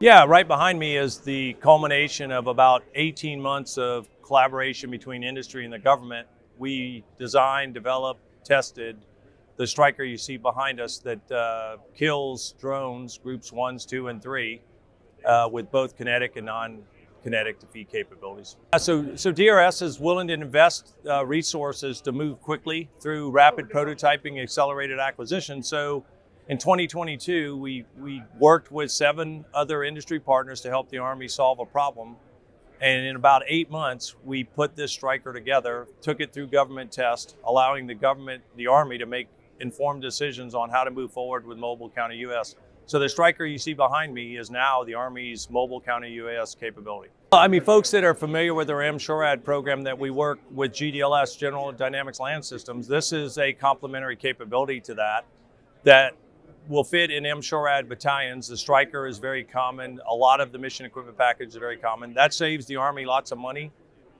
Yeah, right behind me is the culmination of about 18 months of collaboration between industry and the government. We designed, developed, tested the Stryker you see behind us that kills drones, groups 1, 2, and 3, with both kinetic and non-kinetic defeat capabilities. So DRS is willing to invest resources to move quickly through rapid prototyping, accelerated acquisition. So in 2022, we worked with 7 other industry partners to help the Army solve a problem. And in about 8 months, we put this Stryker together, took it through government test, allowing the Army to make informed decisions on how to move forward with mobile counter-UAS. So the Stryker you see behind me is now the Army's mobile counter-UAS capability. I mean, folks that are familiar with our M-SHORAD program that we work with GDLS, General Dynamics Land Systems, this is a complementary capability to that will fit in M-SHORAD battalions. The Stryker is very common. A lot of the mission equipment package is very common. That saves the Army lots of money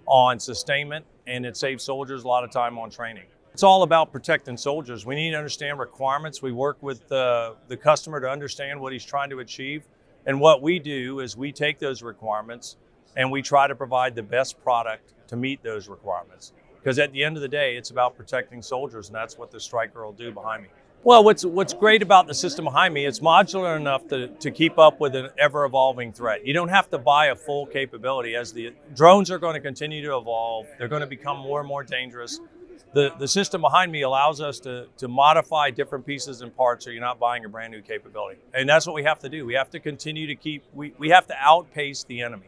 on sustainment, and it saves soldiers a lot of time on training. It's all about protecting soldiers. We need to understand requirements. We work with the customer to understand what he's trying to achieve. And what we do is we take those requirements and we try to provide the best product to meet those requirements. Because at the end of the day, it's about protecting soldiers, and that's what the Stryker will do behind me. Well, what's great about the system behind me, it's modular enough to keep up with an ever-evolving threat. You don't have to buy a full capability. As the drones are going to continue to evolve, they're going to become more and more dangerous. The system behind me allows us to modify different pieces and parts so you're not buying a brand new capability. And that's what we have to do. We have to continue to we have to outpace the enemy.